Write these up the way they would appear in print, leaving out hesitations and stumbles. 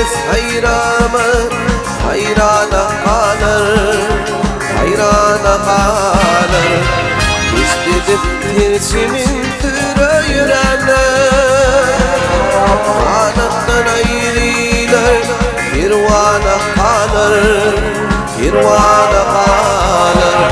herkes hayrana kalır, hayrana kalır. İstedim tersimin yürenler, anından ayrılar, kirvana kalır, kirvana kalır.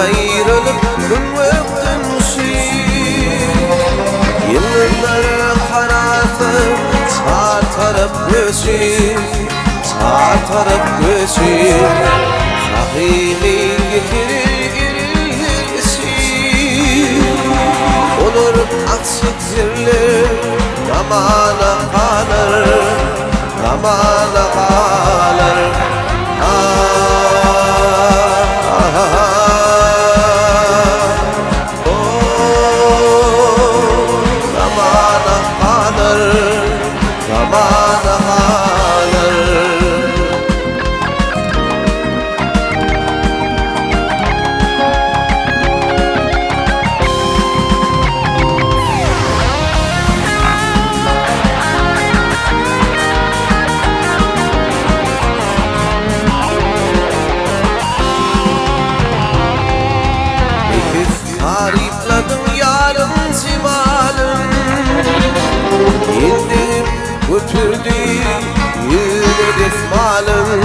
Ayrılıp kılmaktan yıllar karatıp çartarıp göçü sahili getirirsin. Olur aksik zirler zamana kalır, zamana kalır. Tarifladım yarın zimanım, indim götürdü yüre desmalım,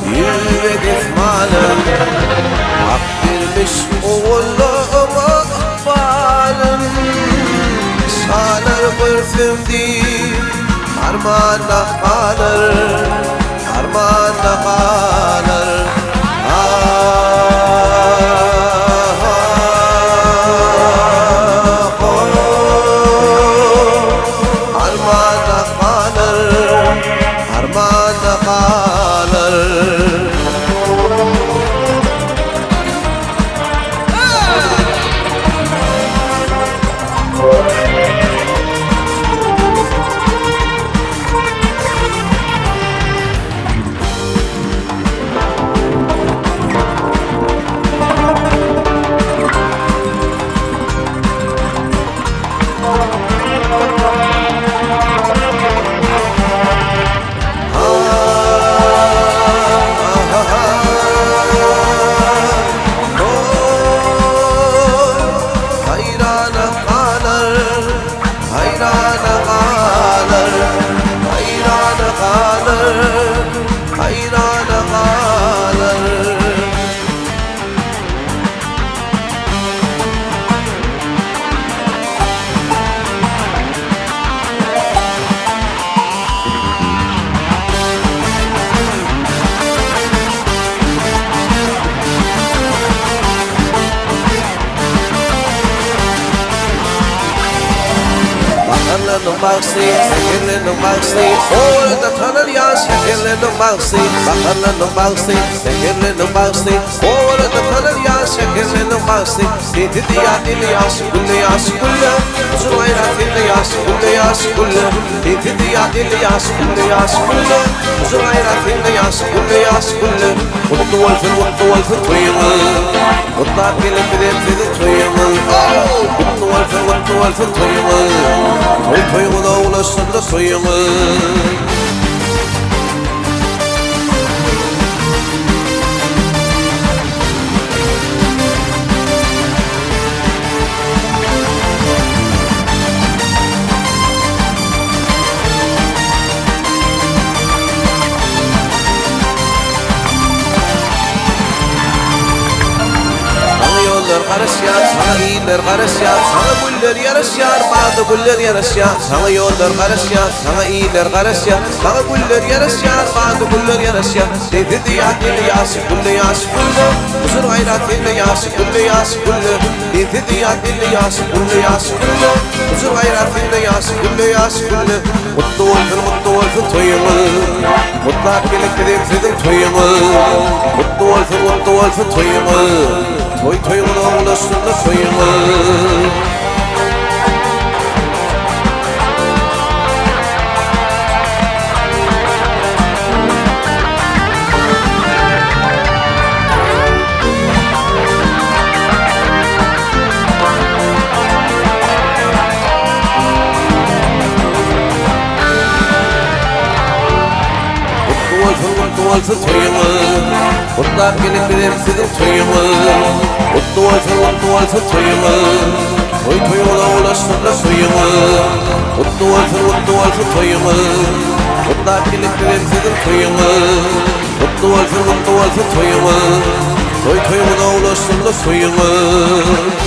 yüre desmalım. Hak vermiş oğluma balım, salar bırsımdı armağanla kalır, armağanla kalır. Şekerlerin bağısı, şekerlerin bağısı, orada tanır ya şekerlerin bağısı. Bakarların bağısı, şekerlerin bağısı, orada tanır ya şekerlerin bağısı. Dedi ya dili ya şıkılle ya şıkılle, uzun hayrat dili ya şıkılle ya şıkılle. Dedi ya dili ya şıkılle ya şıkılle, uzun hayrat dili ya şıkılle ya şıkılle. Mutlu olsun tuyumu, mutlu gelin bir evde tuyumu. Mutlu olsun tuyumu, toyumu da ulaşsın da soyumu. karışyar, sana iyiler karışyar, sana güller yarışyar, bazı güller yarışyar, sana yollar karışyar, sana iyiler karışyar, sana güller yarışyar, bazı güller yarışyar. Dedi diyatlı yaşı gülle yaşı gülle, huzur gayretinde yaşı gülle yaşı gülle. Dedi diyatlı yaşı gülle yaşı gülle, huzur gayretinde yaşı gülle yaşı gülle. Mutlu olsun toyumuz, mutlak birlikte devsedim toyumuz. Mutlu olsun toyumuz, toyumuna ulaşsın da toyumuz. Mutlu olsun toyumuz, mutlak birlikte devsedim toyumuz. Mutlu olsun toyumuz, toyumuna ulaşsın da toyumuz. Mutlu olsun toyumuz, mutlak birlikte devsedim toyumuz. Mutlu olsun toyumuz, toyumuna ulaşsın da toyumuz.